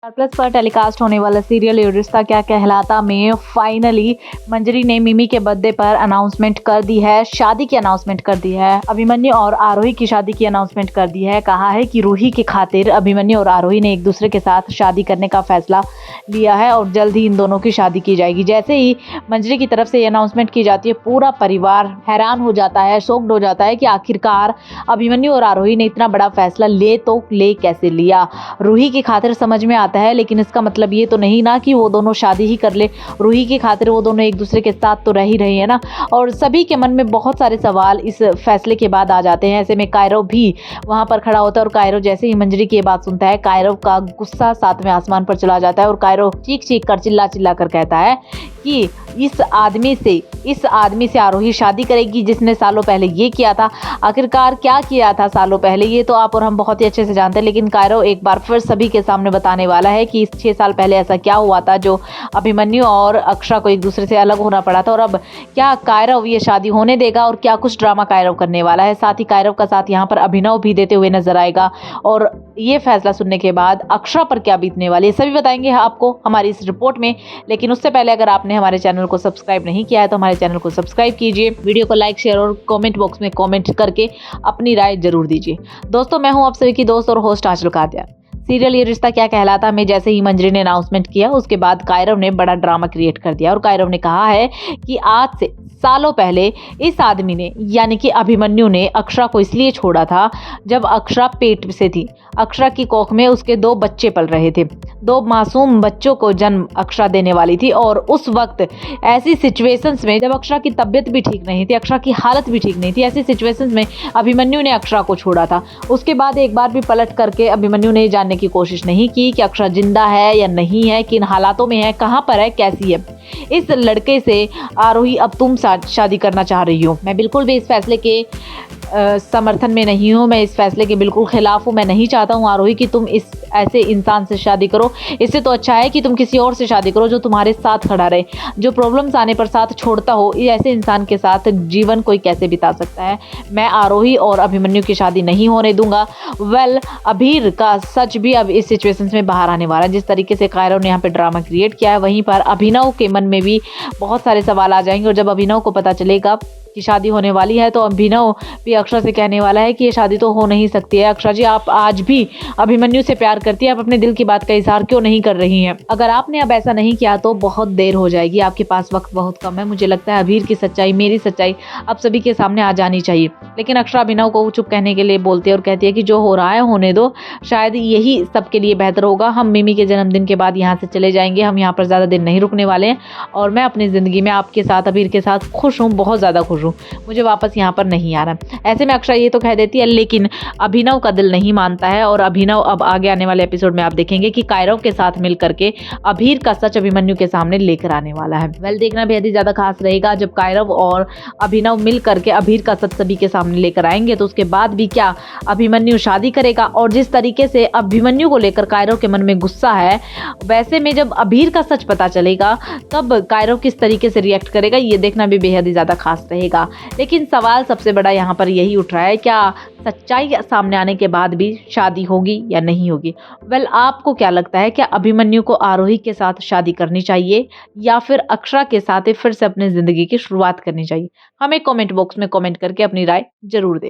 Star plus पर telecast होने वाला सीरियल ये रिश्ता क्या कहलाता में फाइनली मंजरी ने मिमी के बर्थडे पर अनाउंसमेंट कर दी है, शादी की अनाउंसमेंट कर दी है। अभिमन्यु और आरोही की शादी की अनाउंसमेंट कर दी है। कहा है कि रूही की खातिर अभिमन्यु और आरोही ने एक दूसरे के साथ शादी करने का फैसला लिया है और जल्द ही इन दोनों की शादी की जाएगी। जैसे ही मंजरी की तरफ से ये अनाउंसमेंट की जाती है, पूरा परिवार हैरान हो जाता है, शॉक्ड हो जाता है कि आखिरकार अभिमन्यु और आरोही ने इतना बड़ा फैसला ले कैसे लिया। रूही की खातिर समझ में आता है, लेकिन इसका मतलब ये तो नहीं ना कि वो दोनों शादी ही कर ले। रूही की खातिर वो दोनों एक दूसरे के साथ तो रह ही रहे हैं ना। और सभी के मन में बहुत सारे सवाल इस फैसले के बाद आ जाते हैं। ऐसे में कायरव भी वहां पर खड़ा होता है और कायरव जैसे ही मंजरी की ये बात सुनता है, कायरव का गुस्सा सातवें आसमान पर चला जाता है और कायरव चीख चीख कर चिल्ला चिल्ला कर कहता है कि इस आदमी से आरोही शादी करेगी जिसने सालों पहले ये किया था। आखिरकार क्या किया था सालों पहले, ये तो आप और हम बहुत ही अच्छे से जानते हैं, लेकिन कायरव एक बार फिर सभी के सामने बताने वाला है कि 6 साल पहले ऐसा क्या हुआ था जो अभिमन्यु और अक्षरा को एक दूसरे से अलग होना पड़ा था। और अब क्या कायरव ये शादी होने देगा और क्या कुछ ड्रामा कायरव करने वाला है। साथ ही कायरव का साथ यहाँ पर अभिनव भी देते हुए नजर आएगा और ये फैसला सुनने के बाद अक्षरा पर क्या बीतने वाली है सभी बताएंगे आपको हमारी इस रिपोर्ट में। लेकिन उससे पहले अगर आपने हमारे चैनल को सब्सक्राइब नहीं किया है तो हमारे चैनल को सब्सक्राइब कीजिए, वीडियो को लाइक शेयर और कमेंट बॉक्स में कमेंट करके अपनी राय जरूर दीजिए। दोस्तों, मैं हूं आप सभी की दोस्त और होस्ट आंचल कादियान। सीरियल ये रिश्ता क्या कहलाता में जैसे ही मंजरी ने अनाउंसमेंट किया, उसके बाद कायरव ने बड़ा ड्रामा क्रिएट कर दिया और कायरव ने कहा है कि आज से सालों पहले इस आदमी ने यानी कि अभिमन्यु ने अक्षरा को इसलिए छोड़ा था जब अक्षरा पेट से थी। अक्षरा की कोख में उसके 2 बच्चे पल रहे थे, 2 मासूम बच्चों को जन्म अक्षरा देने वाली थी। और उस वक्त ऐसी सिचुएशंस में जब अक्षरा की तबीयत भी ठीक नहीं थी, अक्षरा की हालत भी ठीक नहीं थी, ऐसी सिचुएशंस में अभिमन्यु ने अक्षरा को छोड़ा था। उसके बाद एक बार भी पलट करके अभिमन्यु ने जानने की कोशिश नहीं की कि अक्षरा जिंदा है या नहीं है, किन हालातों में है, कहाँ पर है, कैसी है। इस लड़के से आरोही अब तुम शादी करना चाह रही हो। मैं बिल्कुल भी इस फैसले के समर्थन में नहीं हूँ, मैं इस फैसले के बिल्कुल खिलाफ हूँ। मैं नहीं चाहता हूँ आरोही कि तुम इस ऐसे इंसान से शादी करो। इससे तो अच्छा है कि तुम किसी और से शादी करो जो तुम्हारे साथ खड़ा रहे, जो प्रॉब्लम्स आने पर साथ छोड़ता हो। ऐसे इंसान के साथ जीवन कोई कैसे बिता सकता है। मैं आरोही और अभिमन्यु की शादी नहीं होने दूंगा। अभीर का सच भी अब इस सिचुएशन में बाहर आने वाला है। जिस तरीके से कायरव ने यहाँ पे ड्रामा क्रिएट किया है, वहीं पर अभिनव के मन में भी बहुत सारे सवाल आ जाएंगे। और जब अभिनव को पता चलेगा कि शादी होने वाली है तो अभिनव भी अक्षरा से कहने वाला है कि ये शादी तो हो नहीं सकती है। अक्षरा जी, आप आज भी अभिमन्यु से प्यार करती है, आप अपने दिल की बात का इजहार क्यों नहीं कर रही हैं? अगर आपने अब ऐसा नहीं किया तो बहुत देर हो जाएगी, आपके पास वक्त बहुत कम है। मुझे लगता है अभीर की सच्चाई, मेरी सच्चाई अब सभी के सामने आ जानी चाहिए। लेकिन अक्षरा अभिनव को चुप कहने के लिए बोलती है और कहती है कि जो हो रहा है होने दो, शायद यही सबके लिए बेहतर होगा। हम मिमी के जन्मदिन के बाद यहाँ से चले जाएंगे, हम यहाँ पर ज्यादा दिन नहीं रुकने वाले हैं और मैं अपनी जिंदगी में आपके साथ, अभीर के साथ खुश हूँ, बहुत ज्यादा खुश हूँ। मुझे वापस यहाँ पर नहीं आना। ऐसे में अक्षरा ये तो कह देती है, लेकिन अभिनव का दिल नहीं मानता है और अभिनव अब आगे आने वाले एपिसोड में आप देखेंगे कि कायरव के साथ मिल करके अभीर का सच अभिमन्यु के सामने लेकर आने वाला है। देखना बेहद ही ज्यादा खास रहेगा जब कायरव और अभिनव मिल करके अभीर का सच सभी के सामने लेकर आएंगे। तो उसके बाद भी क्या अभिमन्यु शादी करेगा? और जिस तरीके से अभिमन्यु को लेकर कायरव के मन में गुस्सा है, वैसे में जब अभीर का सच पता चलेगा तब कायरव किस तरीके से रिएक्ट करेगा, ये देखना भी बेहद ही ज्यादा खास रहेगा। लेकिन सवाल सबसे बड़ा यहाँ पर यही उठ रहा है, क्या सच्चाई सामने आने के बाद भी शादी होगी या नहीं होगी? आपको क्या लगता है, क्या अभिमन्यु को आरोही के साथ शादी करनी चाहिए या फिर अक्षरा के साथ फिर से अपनी जिंदगी की शुरुआत करनी चाहिए? हमें कमेंट बॉक्स में कमेंट करके अपनी राय जरूर दें।